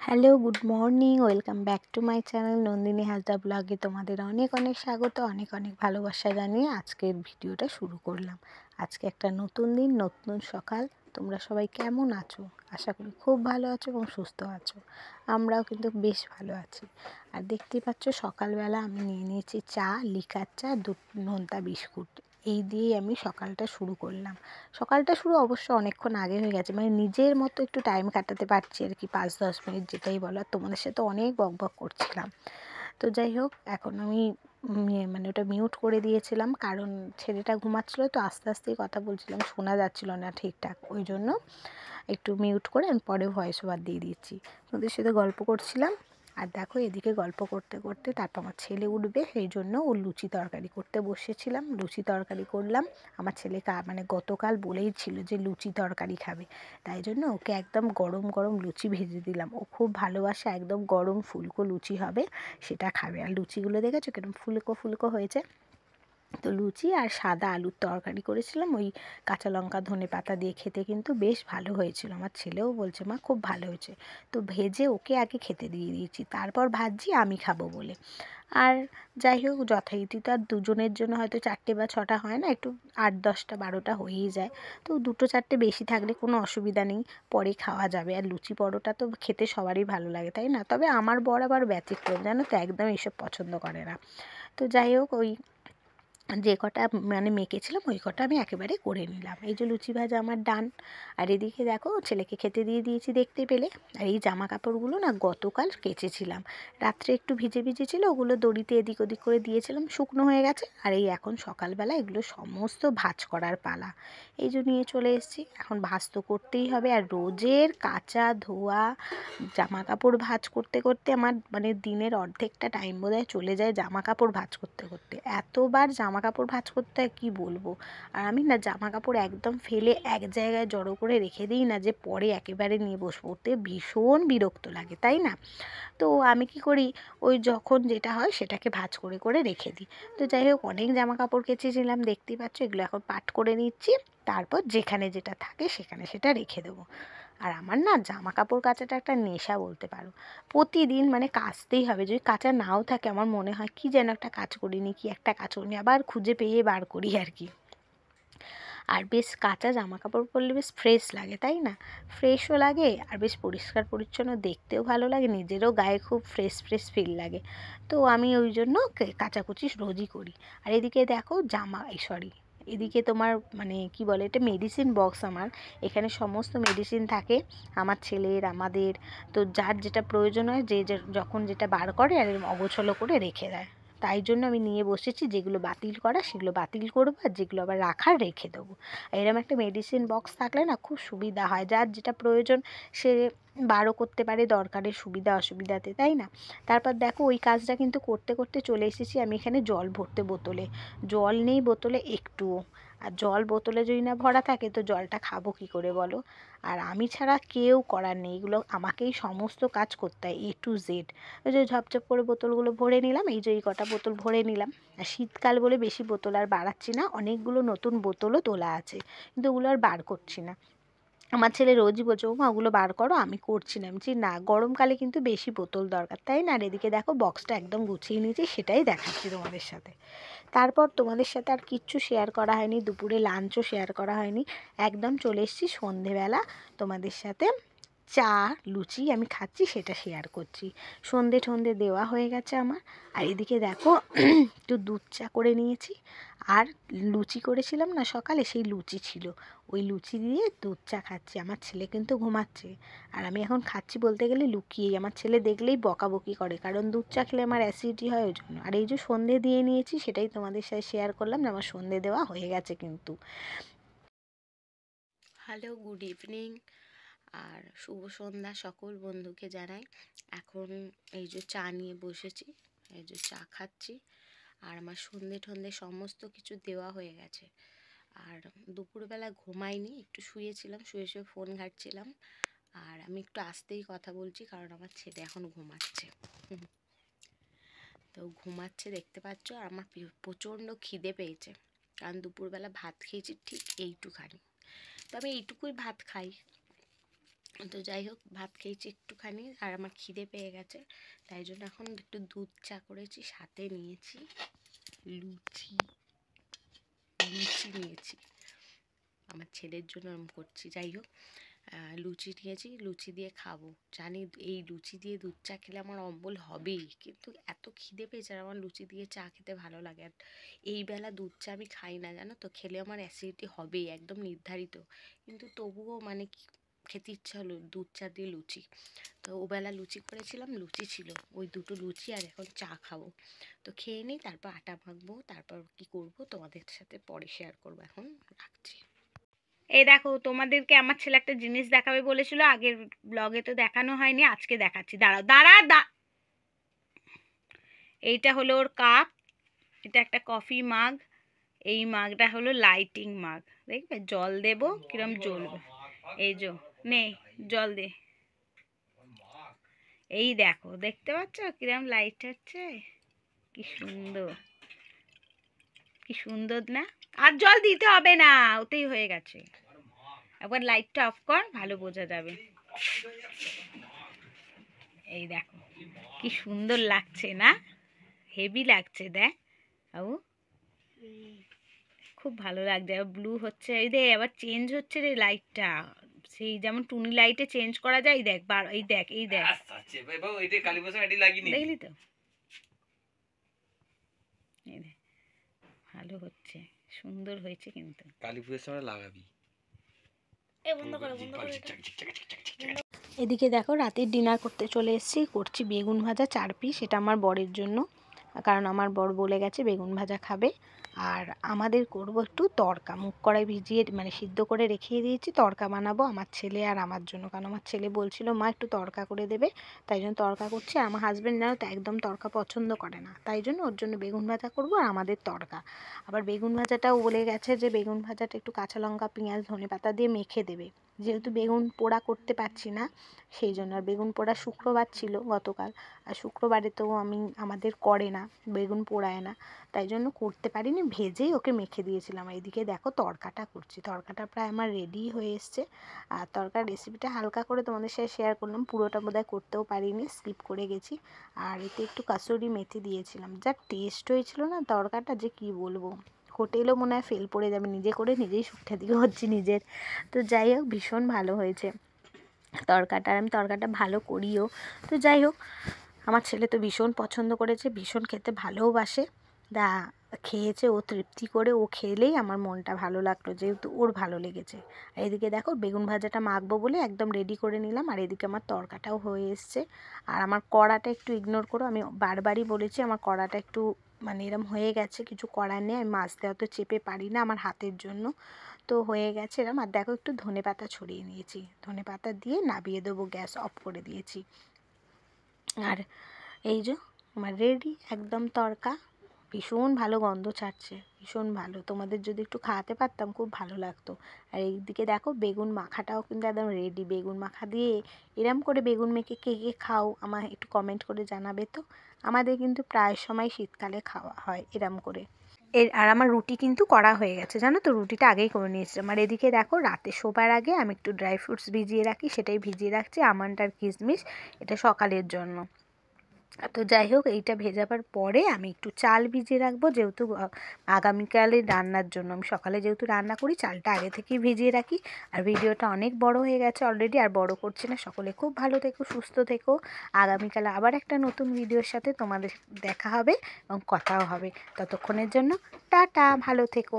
Hello, good morning. Welcome back to my channel Nandini Hansda ব্লগে তোমাদের অনেক অনেক স্বাগত, অনেক অনেক ভালোবাসা জানিয়ে আজকের ভিডিওটা শুরু করলাম। আজকে একটা নতুন দিন, নতুন সকাল। তোমরা সবাই কেমন আছো? আশা করি খুব ভালো আছো এবং সুস্থ আছো। আমরাও কিন্তু বেশ ভালো আছি। আর দেখতেই পাচ্ছ সকালবেলা আমি নিয়ে নিয়েছি চা, লিকার চা, নোনতা বিস্কুট। এই দিয়েই আমি সকালটা শুরু করলাম। সকালটা শুরু অবশ্য অনেকক্ষণ আগে হয়ে গেছে, মানে নিজের মতো একটু টাইম কাটাতে পারছি আর কি, 5-10 মিনিট যেটাই বলো। আর তোমাদের সাথে অনেক বকবক করছিলাম। তো যাই হোক, এখন আমি মানে ওটা মিউট করে দিয়েছিলাম, কারণ ছেলেটা ঘুমাচ্ছিলো, তো আস্তে আস্তেই কথা বলছিলাম, শোনা যাচ্ছিলো না ঠিকঠাক। ওই জন্য একটু মিউট করে আমি পরে ভয়েস ওভার দিয়ে দিচ্ছি। ওদের সাথে গল্প করছিলাম। আর দেখো, এদিকে গল্প করতে করতে তারপর আমার ছেলে উঠবে, সেই জন্য ও লুচি তরকারি করতে বসেছিলাম। লুচি তরকারি করলাম। আমার ছেলে মানে গতকাল বলেই ছিল যে লুচি তরকারি খাবে, তাই জন্য ওকে একদম গরম গরম লুচি ভেজে দিলাম। ও খুব ভালোবাসে, একদম গরম ফুলকো লুচি হবে, সেটা খাবে। আর লুচিগুলো দেখেছো কিরকম ফুলকো ফুলকো হয়েছে? তো লুচি আর সাদা আলুর তরকারি করেছিলাম, ওই কাঁচা লঙ্কা ধনে পাতা দিয়ে, খেতে কিন্তু বেশ ভালো হয়েছিল। আমার ছেলেও বলছে মা খুব ভালো হয়েছে। তো ভেজে ওকে আগে খেতে দিয়ে দিয়েছি, তারপর ভাজছি আমি খাবো বলে। আর যাই হোক, যথারীতি তো আর দুজনের জন্য হয়তো 4টে বা 6টা হয় না, একটু 8-10টা 12টা হয়েই যায়। তো 2-4টে বেশি থাকলে কোনো অসুবিধা নেই, পরে খাওয়া যাবে। আর লুচি পরোটা তো খেতে সবারই ভালো লাগে, তাই না? তবে আমার বর আবার ব্যতিক্রম, জানো তো, একদম এসব পছন্দ করে না। তো যাই হোক, ওই যে কটা মানে মেখেছিলাম ওই কটা আমি একেবারে করে নিলাম। এই যে লুচি ভাজা আমার ডান। আর এদিকে দেখো, ছেলেকে খেতে দিয়ে দিয়েছি দেখতে পেলে। আর এই জামা কাপড়গুলো না গতকাল কেচেছিলাম, রাত্রে একটু ভিজে ভিজে ছিল, ওগুলো দড়িতে এদিক ওদিক করে দিয়েছিলাম, শুকনো হয়ে গেছে। আর এই এখন সকালবেলা এগুলো সমস্ত ভাঁজ করার পালা। এই যে নিয়ে চলে এসেছি, এখন ভাঁজ তো করতেই হবে। আর রোজের কাচা ধোয়া জামা কাপড় ভাঁজ করতে করতে আমার মানে দিনের অর্ধেকটা টাইম বোধহয় চলে যায় জামা কাপড় ভাঁজ করতে করতে। এতবার জামা কাপড় ভাঁজ করতে হয় কী বলবো। আর আমি না জামা কাপড় একদম ফেলে এক জায়গায় জড়ো করে রেখে দিই না, যে পরে একেবারে নিয়ে বসবো, ওতে ভীষণ বিরক্ত লাগে, তাই না? তো আমি কি করি, ওই যখন যেটা হয় সেটাকে ভাঁজ করে করে রেখে দিই। তো যাই হোক, অনেক জামা কাপড় কেচেছিলাম, দেখতেই পাচ্ছ। এগুলো এখন পাট করে নিচ্ছি, তারপর যেখানে যেটা থাকে সেখানে সেটা রেখে দেবো। আর আমার না জামা কাপড় কাচাটা একটা নেশা বলতে পারো। প্রতিদিন মানে কাচতেই হবে, যদি কাচা নাও থাকে আমার মনে হয় কি যেন একটা কাজ করিনি, কি একটা কাজ করিনি, আবার খুঁজে পেয়ে বার করি আর কি। আর বেশ কাঁচা জামা কাপড় পরলে বেশ ফ্রেশ লাগে, তাই না? ফ্রেশও লাগে, আর বেশ পরিষ্কার পরিচ্ছন্ন দেখতেও ভালো লাগে, নিজেরও গায়ে খুব ফ্রেশ ফ্রেশ ফিল লাগে। তো আমি ওই জন্য কাচাকুচি রোজই করি। আর এদিকে দেখো সরি, এদিকে তোমার মানে কি বলে এটা, মেডিসিন বক্স আমার। এখানে সমস্ত মেডিসিন থাকে, আমার ছেলের, আমাদের। তো যার যেটা প্রয়োজন হয়, যে যখন যেটা বার করে আর অগোছলো করে রেখে দেয়। তাই জন্য আমি নিয়ে বসেছি, যেগুলো বাতিল করা সেগুলো বাতিল করবো, আর যেগুলো আবার রাখার রেখে দেবো। এরকম একটা মেডিসিন বক্স থাকলে না খুব সুবিধা হয়, যার যেটা প্রয়োজন সে বারও করতে পারে দরকারের সুবিধা অসুবিধাতে, তাই না? তারপর দেখো, ওই কাজটা কিন্তু করতে করতে চলে এসেছি আমি এখানে জল ভরতে বোতলে। জল নেই বোতলে একটুও। আর জল বোতলে যদি না ভরা থাকে তো জলটা খাবো কী করে বলো? আর আমি ছাড়া কেউ করার নেই, এগুলো আমাকেই সমস্ত কাজ করতে হয়, A to Z। ওই যে ঝপঝপ করে বোতলগুলো ভরে নিলাম, এই যে এই কটা বোতল ভরে নিলাম। আর শীতকাল বলে বেশি বোতল আর বাড়াচ্ছি না, অনেকগুলো নতুন বোতলও তোলা আছে, কিন্তু ওগুলো আর বার করছি না। আমার ছেলে রোজই বলছে ও মা ওগুলো বার করো, আমি করছি না। আমি বলছি না, গরমকালে কিন্তু বেশি বোতল দরকার, তাই না? আর এদিকে দেখো বক্সটা একদম গুছিয়ে নিয়েছি, সেটাই দেখাচ্ছি তোমাদের সাথে। তারপর তোমাদের সাথে আর কিচ্ছু শেয়ার করা হয়নি, দুপুরে লাঞ্চও শেয়ার করা হয়নি। একদম চলে এসেছি সন্ধেবেলা তোমাদের সাথে চা লুচি আমি খাচ্ছি সেটা শেয়ার করছি। সন্ধে ঠন্ধে দেওয়া হয়ে গেছে আমার। আর এদিকে দেখো, একটু দুধ চা করে নিয়েছি। আর লুচি করেছিলাম না সকালে, সেই লুচি ছিল, ওই লুচি দিয়ে দুধ চা খাচ্ছি। আমার ছেলে কিন্তু ঘুমাচ্ছে, আর আমি এখন খাচ্ছি বলতে গেলে লুকিয়েই। আমার ছেলে দেখলেই বকাবকি করে, কারণ দুধ চা খেলে আমার অ্যাসিডিটি হয়, ওই জন্য। আর এই যে সন্ধে দিয়ে নিয়েছি, সেটাই তোমাদের সাথে শেয়ার করলাম যে আমার সন্ধে দেওয়া হয়ে গেছে কিন্তু। হ্যালো, গুড ইভিনিং আর শুভ সন্ধ্যা সকল বন্ধুকে জানাই। এখন এই যে চা নিয়ে বসেছি, এই যে চা খাচ্ছি। আর আমার সন্ধে ঠন্ধে সমস্ত কিছু দেওয়া হয়ে গেছে। আর দুপুরবেলা ঘুমাইনি, একটু শুয়েছিলাম, শুয়ে শুয়ে ফোন ঘাঁটছিলাম। আর আমি একটু আস্তেই কথা বলছি, কারণ আমার ছেলে এখন ঘুমাচ্ছে। তো ঘুমাচ্ছে দেখতে পাচ্ছ। আর আমার প্রচণ্ড খিদে পেয়েছে, কারণ দুপুরবেলা ভাত খেয়েছি ঠিক এইটুখানি। তো আমি এইটুকুই ভাত খাই, তো যাই হোক, ভাত খেয়েছি একটুখানি, আর আমার খিদে পেয়ে গেছে, তাই জন্য এখন একটু দুধ চা করেছি, সাথে নিয়েছি লুচি। লুচি নিয়েছি, আমার ছেলের জন্য আমি করছি। যাই হোক, লুচি নিয়েছি, লুচি দিয়ে খাবো। জানি এই লুচি দিয়ে দুধ চা খেলে আমার অম্বল হবেই, কিন্তু এত খিদে পেয়েছে আর আমার লুচি দিয়ে চা খেতে ভালো লাগে। আর এই বেলা দুধ চা আমি খাই না, জানো তো, খেলে আমার অ্যাসিডিটি হবেই, একদম নির্ধারিত। কিন্তু তবুও মানে খেতে ইচ্ছা হলো দুধ চা দিয়ে লুচি। তো ওবেলা লুচি করেছিলাম, লুচি ছিল, ওই দুটো লুচি, আর এখন চা খাবো। তো খেয়ে নিই, তারপর আটা মাখবো, তারপর কি করব তোমাদের সাথে পরে শেয়ার করবো। এখন রাখছি। এই দেখো, তোমাদেরকে আমার ছেলে একটা জিনিস দেখাবে বলেছিল, আগের ব্লগে তো দেখানো হয়নি, আজকে দেখাচ্ছি। দাঁড়াও দাঁড়া। এইটা হলো ওর কাপ, এটা একটা কফি মাগ। এই মাগটা হলো লাইটিং মাগ, দেখবে জল দেবো কিরম জ্বলবে। এই যে নে, জল দে। এই দেখো, দেখতে পাচ্ছ কিরম লাইট হচ্ছে, কি সুন্দর, কি সুন্দর না? আর জল দিতে হবে না, ওতেই হয়ে গেছে। একবার লাইটটা অফ কর, ভালো বোঝা যাবে। এই দেখো কি সুন্দর লাগছে না, হেভি লাগছে, দেখ বাবু, খুব ভালো লাগছে। ব্লু হচ্ছে, এই দেখ আবার চেঞ্জ হচ্ছে রে লাইটটা, সেই যেমন টুনি লাইটে চেঞ্জ করা যায়। এই দেখ, এই দেখ, এই দেখ, দেখলি তো, এই দেখ, ভালো হচ্ছে, সুন্দর হয়েছে। কিন্তু কালী পুজোর সময় লাগাবি। এদিকে দেখো, রাতের ডিনার করতে চলে এসেছি, করছি বেগুন ভাজা 4 পিস, এটা আমার বরের জন্য, কারণ আমার বর বলে গেছে বেগুন ভাজা খাবে। আর আমাদের করব একটু তড়কা, মুগ কড়াই ভিজিয়ে মানে সিদ্ধ করে রেখে দিয়েছি, তড়কা বানাবো আমার ছেলে আর আমার জন্য, কারণ আমার ছেলে বলছিল মা একটু তড়কা করে দেবে, তাই জন্য তড়কা করছি। আর আমার হাজব্যান্ড জানো তো একদম তড়কা পছন্দ করে না, তাই জন্য ওর জন্য বেগুন ভাজা করব, আর আমাদের তড়কা। আবার বেগুন ভাজাটাও বলে গেছে যে বেগুন ভাজাটা একটু কাঁচা লঙ্কা, পেঁয়াজ, ধনেপাতা দিয়ে মেখে দেবে, যেহেতু বেগুন পোড়া করতে পারছি না সেই জন্য। আর বেগুন পোড়া শুক্রবার ছিল গতকাল, আর শুক্রবারে তো আমাদের করে না, বেগুন পোড়ায় না, তাই জন্য করতে পারিনি, ভেজেই ওকে মেখে দিয়েছিলাম। এইদিকে দেখো তড়কাটা করছি, তড়কাটা প্রায় আমার রেডি হয়ে এসছে। আর তড়কার রেসিপিটা হালকা করে তোমাদের সাথে শেয়ার করলাম, পুরোটা বোধহয় করতেও পারিনি, স্কিপ করে গেছি। আর এতে একটু কাসুরি মেথি দিয়েছিলাম, যা টেস্ট হয়েছিল না তড়কাটা, যে কি বলবো, হোটেলও মনে হয় ফেল পড়ে যাবে, নিজে করে নিজেই সুখে দিকে হচ্ছে নিজের। তো যাই হোক, ভীষণ ভালো হয়েছে তড়কাটা, আর আমি তড়কাটা ভালো করিও। তো যাই হোক, আমার ছেলে তো ভীষণ পছন্দ করেছে, ভীষণ খেতে ভালোবাসে, খেয়েছে ও তৃপ্তি করে, ও খেলেই আমার মনটা ভালো লাগলো, যেহেতু ওর ভালো লেগেছে। আর এদিকে দেখো বেগুন ভাজাটা মাখবো বলে একদম রেডি করে নিলাম, আর এদিকে আমার তড়কাটাও হয়ে এসছে। আর আমার কড়াটা একটু ইগনোর করো, আমি বারবারই বলেছি আমার কড়াটা একটু মানে এরম হয়ে গেছে, কিছু করার নেই, আমি মাছ দেওয়া তো চেপে পারি না আমার হাতের জন্য, তো হয়ে গেছে এরম। আর দেখো একটু ধনেপাতা ছড়িয়ে নিয়েছি, ধনেপাতা দিয়ে নাবিয়ে দেবো, গ্যাস অফ করে দিয়েছি। আর এই যে আমার রেডি একদম তড়কা, ভীষণ ভালো গন্ধ ছাড়ছে, ভীষণ ভালো, তোমাদের যদি একটু খাওয়াতে পারতাম খুব ভালো লাগতো। আর এইদিকে দেখো বেগুন মাখাটাও কিন্তু একদম রেডি, বেগুন মাখা দিয়ে এরম করে বেগুন মেখে কে কে খাও আমার একটু কমেন্ট করে জানাবে তো। আমাদের কিন্তু প্রায় সময় শীতকালে খাওয়া হয় এরম করে। আর আমার রুটি কিন্তু করা হয়ে গেছে, জানো তো, রুটিটা আগেই করে নিয়েছিলাম। আর এদিকে দেখো রাতে শোবার আগে আমি একটু ড্রাই ফ্রুটস ভিজিয়ে রাখি, সেটাই ভিজিয়ে রাখছি, আমন্ড আর কিশমিশ, এটা সকালের জন্য। তো যাই হোক, এইটা ভেজাবার পরে আমি একটু চাল ভিজিয়ে রাখবো, যেহেতু আগামীকালের রান্নার জন্য। আমি সকালে যেহেতু রান্না করি, চালটা আগে থেকেই ভিজিয়ে রাখি। আর ভিডিওটা অনেক বড় হয়ে গেছে অলরেডি, আর বড় করছি না। সকলে খুব ভালো থেকো, সুস্থ থেকো, আগামীকাল আবার একটা নতুন ভিডিওর সাথে তোমাদের দেখা হবে এবং কথাও হবে। ততক্ষণের জন্য টাটা, ভালো থেকো।